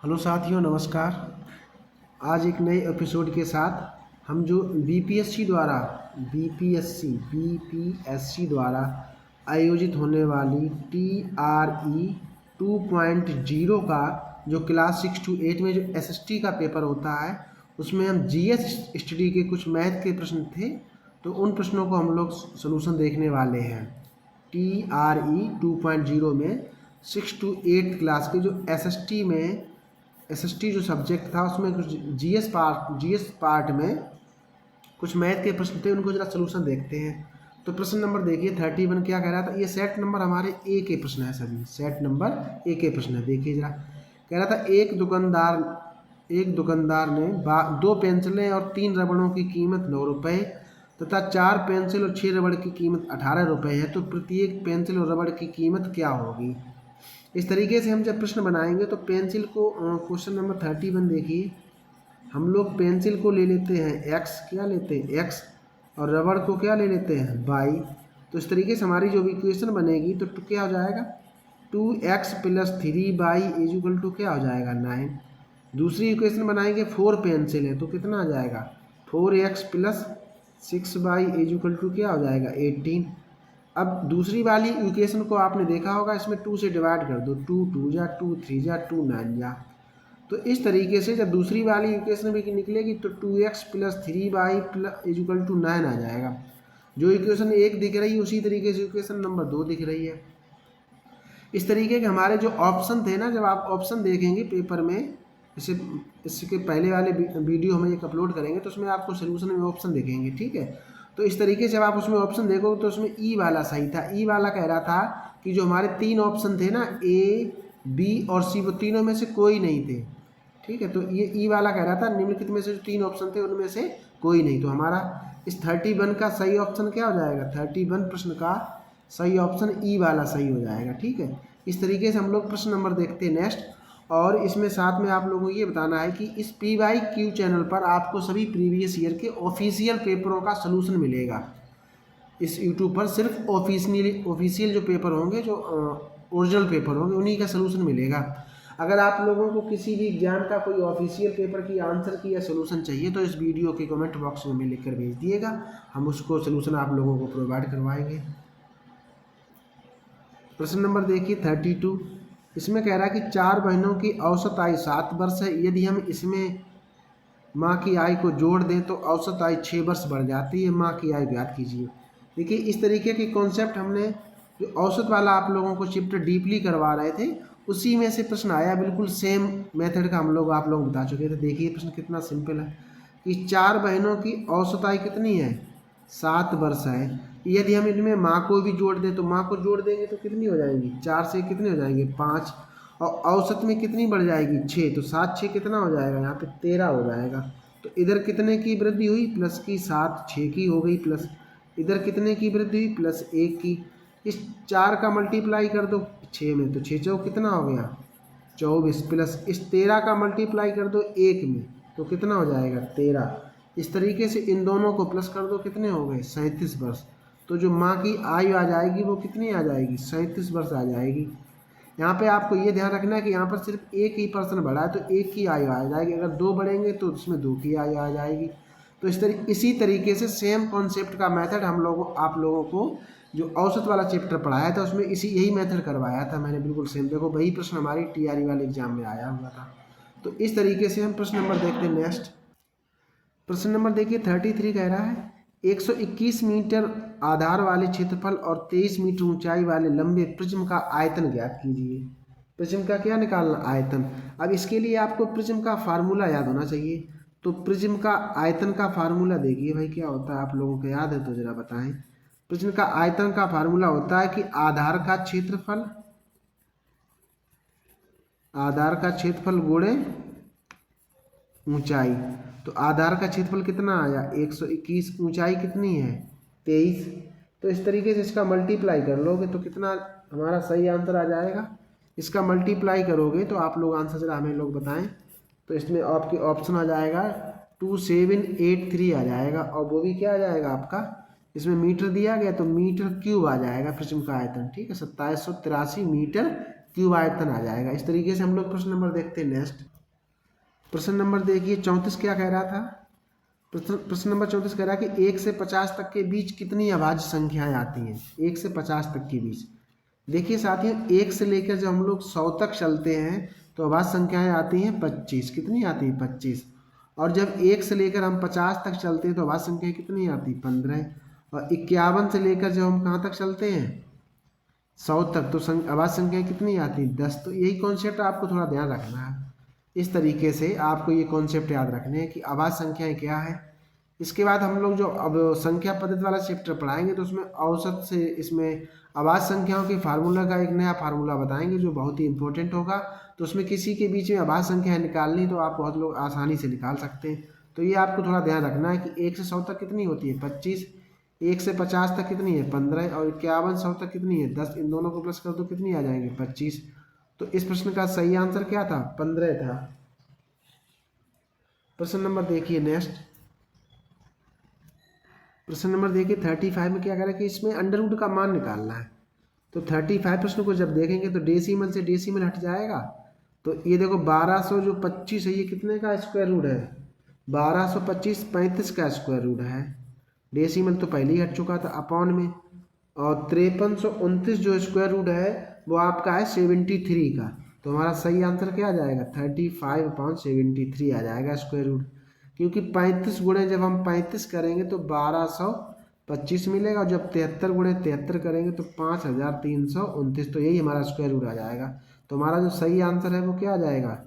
Hello साथियों, नमस्कार। आज एक नए एपिसोड के साथ हम जो बीपीएससी द्वारा आयोजित होने वाली TRE 2.0 का जो क्लास 6 to 8 में जो SST का पेपर होता है, उसमें हम GS स्टडी के कुछ मैथ के प्रश्न थे, तो उन प्रश्नों को हम लोग सलूशन देखने वाले हैं। TRE 2.0 में 6 to 8 क्लास के जो SST जो सब्जेक्ट था उसमें कुछ जीएस पार्ट में कुछ मैथ के प्रश्न थे, उनको जरा सोल्यूशन देखते हैं। तो प्रश्न नंबर देखिए 31 क्या कह रहा था। ये सेट नंबर हमारे ए के प्रश्न है, सभी सेट नंबर ए के प्रश्न है। देखिए जरा, कह रहा था एक दुकानदार ने 2 पेंसिलें और 3 रबड़ों की कीमत 9 रुपये तथा 4 पेंसिल और 6 रबड़ की कीमत 18 रुपये है, तो प्रत्येक पेंसिल और रबड़ की कीमत क्या होगी। इस तरीके से हम जब प्रश्न बनाएंगे तो पेंसिल को क्वेश्चन नंबर 31 देखिए, हम लोग पेंसिल को ले लेते हैं x, क्या लेते हैं x, और रबड़ को क्या ले लेते हैं y। तो इस तरीके से हमारी जो भी इक्वेशन बनेगी तो क्या हो जाएगा 2x + 3y = क्या हो जाएगा 9। दूसरी इक्वेशन बनाएंगे 4 पेंसिल है तो कितना आ जाएगा 4x + 6y = क्या हो जाएगा 18। अब दूसरी वाली इक्वेशन को आपने देखा होगा, इसमें 2 से डिवाइड कर दो, 2 2 जा 2 3 जा 2 9 जा। तो इस तरीके से जब दूसरी वाली इक्वेशन भी निकलेगी तो 2x + 3y = 9 आ जाएगा। जो इक्वेशन 1 दिख रही है उसी तरीके से इक्वेशन नंबर 2 दिख रही है। इस तरीके के हमारे जो ऑप्शन थे ना, जब आप ऑप्शन देखेंगे पेपर में, इसके पहले वाले वीडियो हम एक अपलोड करेंगे तो उसमें आपको सोल्यूशन में ऑप्शन दिखेंगे, ठीक है। तो इस तरीके से जब आप उसमें ऑप्शन देखोगे तो उसमें ई वाला सही था। ई वाला कह रहा था कि जो हमारे 3 ऑप्शन थे ना A, B और C, वो तीनों में से कोई नहीं थे, ठीक है। तो ये ई वाला कह रहा था निम्नलिखित में से जो 3 ऑप्शन थे उनमें से कोई नहीं। तो हमारा इस 31 का सही ऑप्शन क्या हो जाएगा, 31 प्रश्न का सही ऑप्शन ई वाला सही हो जाएगा, ठीक है। इस तरीके से हम लोग प्रश्न नंबर देखते हैं नेक्स्ट। और इसमें साथ में आप लोगों को ये बताना है कि इस PYQ चैनल पर आपको सभी प्रीवियस ईयर के ऑफिशियल पेपरों का सलूशन मिलेगा। इस यूट्यूब पर सिर्फ ऑफिशियल जो पेपर होंगे, जो ओरिजिनल पेपर होंगे, उन्हीं का सलूशन मिलेगा। अगर आप लोगों को किसी भी एग्जाम का कोई ऑफिशियल पेपर की आंसर की या सलूशन चाहिए तो इस वीडियो के कमेंट बॉक्स में लिख कर भेज दिएगा, हम उसको सलूशन आप लोगों को प्रोवाइड करवाएंगे। प्रश्न नंबर देखिए 32। इसमें कह रहा है कि 4 बहनों की औसत आयु 7 वर्ष है। यदि हम इसमें माँ की आयु को जोड़ दें तो औसत आयु 6 वर्ष बढ़ जाती है। माँ की आयु ज्ञात कीजिए। देखिए इस तरीके के कॉन्सेप्ट हमने जो औसत वाला आप लोगों को चैप्टर डीपली करवा रहे थे उसी में से प्रश्न आया, बिल्कुल सेम मेथड का आप लोग बता चुके थे। देखिए प्रश्न कितना सिंपल है कि 4 बहनों की औसत आयु कितनी है 7 वर्ष है। यदि हम इनमें माँ को भी जोड़ दें तो माँ को जोड़ देंगे तो कितनी हो जाएंगी 4 से कितने हो जाएंगे 5, और औसत में कितनी बढ़ जाएगी 6, तो 7 6 कितना हो जाएगा यहाँ पे 13 हो जाएगा। तो इधर कितने की वृद्धि हुई प्लस की 7 6 की हो गई, प्लस इधर कितने की वृद्धि हुई प्लस 1 की। इस 4 का मल्टीप्लाई कर दो 6 में तो 6 चौक कितना हो गया 24, प्लस इस 13 का मल्टीप्लाई कर दो 1 में तो कितना हो जाएगा 13। इस तरीके से इन दोनों को प्लस कर दो, कितने हो गए 37 वर्ष। तो जो माँ की आयु आ जाएगी वो कितनी आ जाएगी 37 वर्ष आ जाएगी। यहाँ पे आपको ये ध्यान रखना है कि यहाँ पर सिर्फ एक ही पर्सन बढ़ा है तो एक की आयु आ जाएगी, अगर 2 बढ़ेंगे तो उसमें 2 की आयु आ जाएगी। तो इसी तरीके से सेम कॉन्सेप्ट का मेथड आप लोगों को जो औसत वाला चैप्टर पढ़ाया था उसमें यही मेथड करवाया था मैंने, बिल्कुल सेम। देखो वही प्रश्न हमारी TRE वाले एग्जाम में आया हुआ था। तो इस तरीके से हम प्रश्न नंबर देखते हैं नेक्स्ट। प्रश्न नंबर देखिए 33 कह रहा है 121 मीटर आधार वाले क्षेत्रफल और 23 मीटर ऊंचाई वाले लंबे प्रिज्म का आयतन ज्ञात कीजिए। प्रिज्म का क्या निकालना आयतन। अब इसके लिए आपको प्रिज्म का फार्मूला याद होना चाहिए। तो प्रिज्म का आयतन का फार्मूला देखिए भाई क्या होता है, आप लोगों को याद है तो जरा बताएं। प्रिज्म का आयतन का फार्मूला होता है कि आधार का क्षेत्रफल गुणे ऊंचाई। तो आधार का क्षेत्रफल कितना आया 121, ऊंचाई कितनी है 23। तो इस तरीके से इसका मल्टीप्लाई कर लोगे तो कितना हमारा सही आंसर आ जाएगा। इसका मल्टीप्लाई करोगे तो आप लोग आंसर जरा हमें लोग बताएं। तो इसमें आपके ऑप्शन आ जाएगा 2783 आ जाएगा, और वो भी क्या आ जाएगा आपका, इसमें मीटर दिया गया तो मीटर क्यूब आ जाएगा प्रिज्म का आयतन, ठीक है 2783 मीटर क्यूब आयतन आ जाएगा। इस तरीके से हम लोग प्रश्न नंबर देखते हैं। नेक्स्ट प्रश्न नंबर देखिए 34 क्या कह रहा था। प्रश्न नंबर 34 कह रहा है कि 1 से 50 तक के बीच कितनी अभाज्य संख्याएं आती हैं। 1 से 50 तक के बीच देखिए साथियों, 1 से लेकर जब हम लोग 100 तक चलते हैं तो अभाज्य संख्याएं आती हैं 25। कितनी आती है 25। और जब 1 से लेकर हम 50 तक चलते हैं तो अभाज्य संख्याएं कितनी आती 15। और 51 से लेकर जब हम कहाँ तक चलते हैं 100 तक तो अभाज्य संख्याएं कितनी आती 10। तो यही कॉन्सेप्ट आपको थोड़ा ध्यान रखना है। इस तरीके से आपको ये कॉन्सेप्ट याद रखने हैं कि अभाज्य संख्याएं क्या है। इसके बाद हम लोग जो अब संख्या पद्धति वाला चैप्टर पढ़ाएंगे तो उसमें औसत से इसमें अभाज्य संख्याओं के फार्मूला का एक नया फार्मूला बताएंगे जो बहुत ही इंपॉर्टेंट होगा। तो उसमें किसी के बीच में अभाज्य संख्या निकालनी तो आप बहुत लोग आसानी से निकाल सकते हैं। तो ये आपको थोड़ा ध्यान रखना है कि 1 से 100 तक कितनी होती है 25, 1 से 50 तक कितनी है 15 और 51 100 तक कितनी है 10। इन दोनों को प्लस कर दो कितनी आ जाएंगे 25। तो इस प्रश्न का सही आंसर क्या था 15 था। प्रश्न नंबर देखिए नेक्स्ट प्रश्न नंबर देखिए 35 में क्या करें कि इसमें अंडर रूट का मान निकालना है। तो 35 प्रश्न को जब देखेंगे तो डेसिमल से डेसिमल हट जाएगा। तो ये देखो 1200 जो 25 है ये कितने का स्क्वायर रूट है 1225 35 का स्क्वायर रूट है। डेसिमल तो पहले ही हट चुका था अपॉन में। और 5329 जो स्क्वायर रूट है वो आपका है 73 का। तो हमारा सही आंसर क्या आ जाएगा 35/73 आ जाएगा स्क्वायर रूट। क्योंकि 35 गुणे जब हम 35 करेंगे तो 1225 मिलेगा और जब 73 गुणे 73 करेंगे तो 5329। तो यही हमारा स्क्वायर रूट आ जाएगा। तो हमारा जो सही आंसर है वो क्या आ जाएगा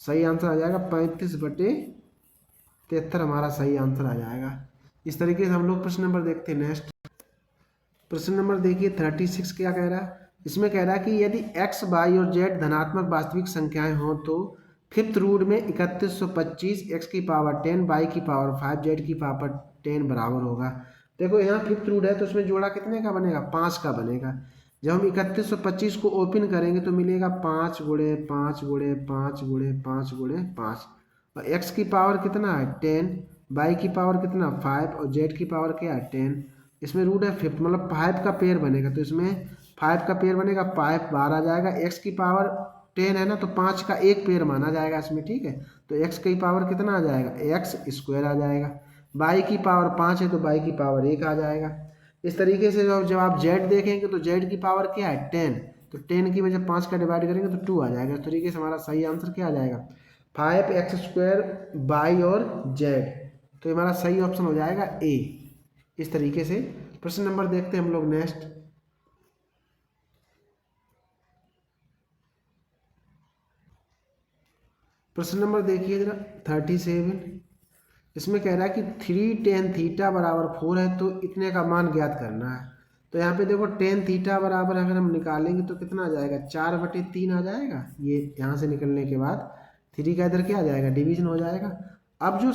सही आंसर आ जाएगा 35/73 हमारा सही आंसर आ जाएगा। इस तरीके से हम लोग प्रश्न नंबर देखते हैं। नेक्स्ट प्रश्न नंबर देखिए 36 क्या कह रहा है। इसमें कह रहा है कि यदि x, y और z धनात्मक वास्तविक संख्याएं हों तो फिफ्थ रूट में 3125 x की पावर 10 y की पावर 5 z की पावर 10 बराबर होगा। देखो यहाँ फिफ्थ रूट है तो उसमें जोड़ा कितने का बनेगा 5 का बनेगा। जब हम 3125 को ओपन करेंगे तो मिलेगा 5 गुणे 5 गुणे 5 गुणे 5 गुणे 5। और x की पावर कितना है 10, y की पावर कितना 5 और z की पावर क्या है 10। इसमें रूट है फिफ्थ मतलब 5 का पेयर बनेगा। तो इसमें 5 का पेयर बनेगा 5 बाहर आ जाएगा। x की पावर 10 है ना तो 5 का एक पेयर माना जाएगा इसमें। ठीक है तो x की पावर कितना आ जाएगा x स्क्वायर आ जाएगा। y की पावर 5 है तो y की पावर 1 आ जाएगा। इस तरीके से जब आप z देखेंगे तो z की पावर क्या है 10। तो 10 की वजह 5 का डिवाइड करेंगे तो 2 आ जाएगा। इस तरीके से हमारा सही आंसर क्या आ जाएगा 5x स्क्वायर y और z। तो हमारा सही ऑप्शन हो जाएगा A। इस तरीके से प्रश्न नंबर देखते हैं हम लोग। नेक्स्ट प्रश्न नंबर देखिए जरा 37। इसमें कह रहा है कि 3 tan थीटा बराबर 4 है तो इतने का मान ज्ञात करना है। तो यहाँ पे देखो tan थीटा बराबर अगर हम निकालेंगे तो कितना आ जाएगा 4/3 आ जाएगा। ये यहाँ से निकलने के बाद 3 का इधर क्या आ जाएगा डिवीजन हो जाएगा। अब जो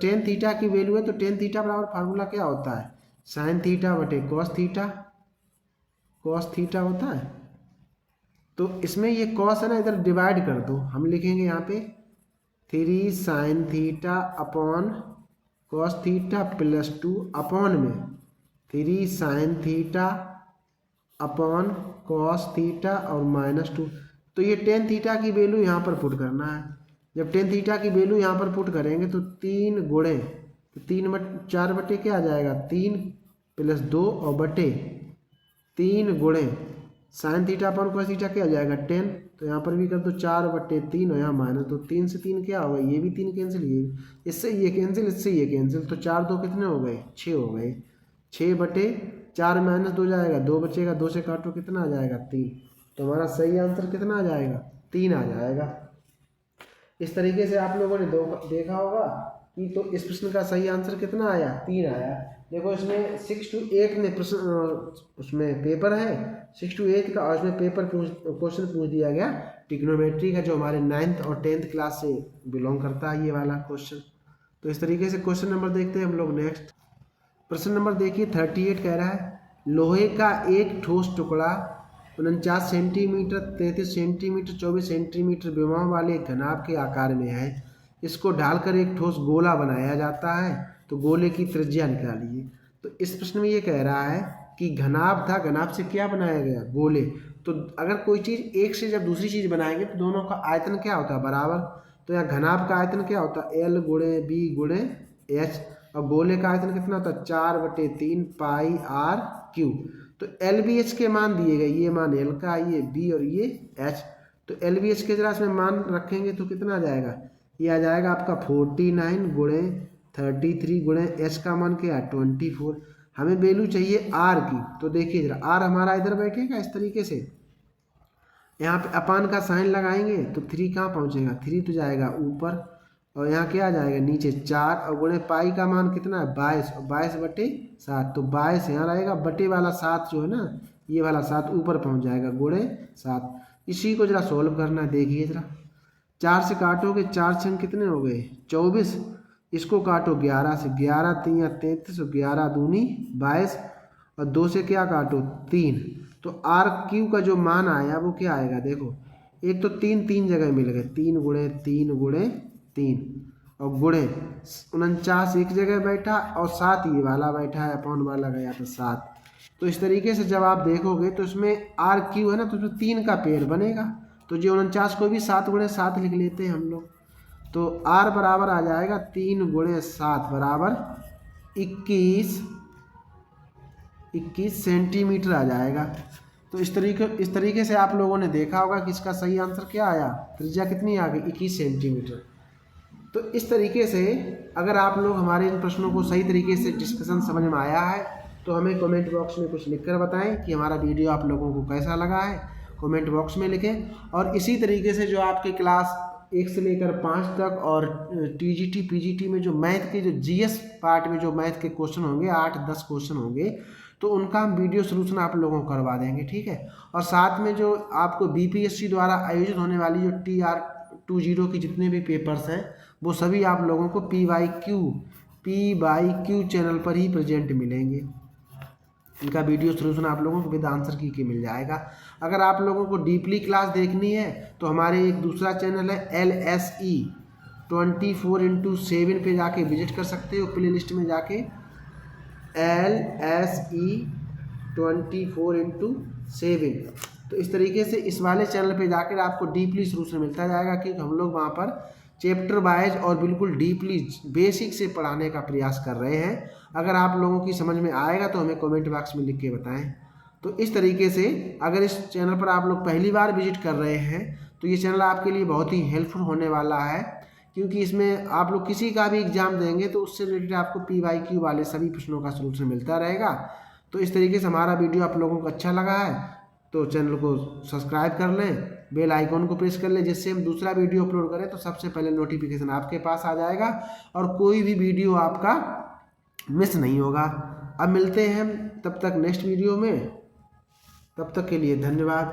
tan थीटा की वैल्यू है तो tan थीटा बराबर फार्मूला क्या होता है sin थीटा बटे cos थीटा होता है। तो इसमें ये cos है ना इधर डिवाइड कर दो। हम लिखेंगे यहाँ पे 3 sin theta upon cos theta plus 2 upon में 3 sin theta upon cos theta और -2। तो ये tan थीटा की वैल्यू यहाँ पर पुट करना है। जब tan थीटा की वैल्यू यहाँ पर पुट करेंगे तो 3 गुणे तो 4 बटे क्या आ जाएगा 3 प्लस 2 और बटे 3 गुणे sine theta upon cos theta क्या आ जाएगा 10। तो यहाँ पर भी कर दो 4/3 और यहाँ -2। 3 से 3 क्या होगा ये भी 3 कैंसिल, ये इससे ये कैंसिल इससे ये कैंसिल। तो 4 2 कितने हो गए 6 हो गए। 6/4 -2 जाएगा 2 बचेगा 2 से काटो कितना आ जाएगा 3। तो हमारा सही आंसर कितना आ जाएगा 3 आ जाएगा। इस तरीके से आप लोगों ने देखा होगा कि तो इस प्रश्न का सही आंसर कितना आया 3 आया। देखो इसमें 6 to 8 में प्रश्न उसमें पेपर है 6 to 8 का और उसमें पेपर क्वेश्चन पूछ दिया गया ट्रिग्नोमेट्री का जो हमारे 9th और 10th क्लास से बिलोंग करता है ये वाला क्वेश्चन। तो इस तरीके से क्वेश्चन नंबर देखते हैं हम लोग। नेक्स्ट प्रश्न नंबर देखिए 38 कह रहा है लोहे का एक ठोस टुकड़ा 49 सेंटीमीटर 33 सेंटीमीटर 24 सेंटीमीटर विमाओं वाले घनाभ के आकार में है। इसको ढालकर एक ठोस गोला बनाया जाता है तो गोले की त्रिज्या निकालिए। तो इस प्रश्न में ये कह रहा है कि घनाभ था, घनाभ से क्या बनाया गया गोले। तो अगर कोई चीज़ एक से जब दूसरी चीज़ बनाएंगे तो दोनों का आयतन क्या होता है, बराबर। तो यहाँ घनाभ का आयतन क्या होता है, L गुणे B गुणे H, और गोले का आयतन कितना होता है, 4/3 पाई आर क्यू। तो LBH के मान दिए गए, ये मान L का, ये B और ये H। तो LBH के जरा इसमें मान रखेंगे तो कितना आ जाएगा, ये आ जाएगा आपका 49 गुणे 33 गुणे H का मान क्या है 24। हमें वैल्यू चाहिए R की। तो देखिए जरा R हमारा इधर बैठेगा इस तरीके से, यहाँ पे अपान का साइन लगाएंगे तो 3 कहाँ पहुँचेगा, 3 तो जाएगा ऊपर, और यहाँ क्या आ जाएगा नीचे 4, और गुणे पाई का मान कितना है 22, और 22/7। तो 22 यहाँ रहेगा, बटे वाला 7 जो है ना, ये वाला 7 ऊपर पहुँच जाएगा, गुणे 7। इसी को जरा सोल्व करना है। देखिए जरा 4 से काटोगे, 4 छंग कितने हो गए 24, इसको काटो 11 से, 11 3 33, और 11 दूनी 22, और 2 से क्या काटो 3। तो आर क्यू का जो मान आया वो क्या आएगा, देखो एक तो 3 जगह मिल गए, 3 गुणे 3 गुणे 3, और गुणे 49 एक जगह बैठा, और 7 ये वाला बैठा है, अपॉन वाला गया तो 7। तो इस तरीके से जब आप देखोगे तो इसमें आर क्यू है ना, तो इसमें 3 का पेड़ बनेगा। तो जो 49 को भी 7 गुणे 7 लिख लेते हैं हम लोग। तो आर बराबर आ जाएगा 3 गुणे 7 बराबर 21 सेंटीमीटर आ जाएगा। तो इस तरीके से आप लोगों ने देखा होगा कि इसका सही आंसर क्या आया, त्रिज्या कितनी आ गई 21 सेंटीमीटर। तो इस तरीके से अगर आप लोग हमारे इन प्रश्नों को सही तरीके से डिस्कशन समझ में आया है तो हमें कमेंट बॉक्स में कुछ लिखकर बताएं कि हमारा वीडियो आप लोगों को कैसा लगा है, कमेंट बॉक्स में लिखें। और इसी तरीके से जो आपके क्लास 1 से लेकर 5 तक और TGT PGT में जो मैथ के जो GS पार्ट में जो मैथ के क्वेश्चन होंगे 8-10 क्वेश्चन होंगे, तो उनका हम वीडियो सोल्यूशन आप लोगों को करवा देंगे, ठीक है। और साथ में जो आपको BPSC द्वारा आयोजित होने वाली जो TR20 की जितने भी पेपर्स हैं वो सभी आप लोगों को P/Q चैनल पर ही प्रेजेंट मिलेंगे। इनका वीडियो सोल्यूशन आप लोगों को विद आंसर की मिल जाएगा। अगर आप लोगों को डीपली क्लास देखनी है तो हमारे एक दूसरा चैनल है LSE 24/7 पे जाके विजिट कर सकते हो, प्ले लिस्ट में जाके LSE 24/7। तो इस तरीके से इस वाले चैनल पे जाकर आपको डीपली सोल्यूशन मिलता जाएगा, क्योंकि हम लोग वहाँ पर चैप्टर वाइज और बिल्कुल डीपली बेसिक से पढ़ाने का प्रयास कर रहे हैं। अगर आप लोगों की समझ में आएगा तो हमें कमेंट बॉक्स में लिख के बताएं। तो इस तरीके से अगर इस चैनल पर आप लोग पहली बार विजिट कर रहे हैं तो ये चैनल आपके लिए बहुत ही हेल्पफुल होने वाला है, क्योंकि इसमें आप लोग किसी का भी एग्जाम देंगे तो उससे रिलेटेड आपको P/Q वाले सभी प्रश्नों का सोल्यूशन मिलता रहेगा। तो इस तरीके से हमारा वीडियो आप लोगों को अच्छा लगा है तो चैनल को सब्सक्राइब कर लें, बेल आइकॉन को प्रेस कर लें, जिससे हम दूसरा वीडियो अपलोड करें तो सबसे पहले नोटिफिकेशन आपके पास आ जाएगा और कोई भी वीडियो आपका मिस नहीं होगा। अब मिलते हैं हम तब तक नेक्स्ट वीडियो में, तब तक के लिए धन्यवाद।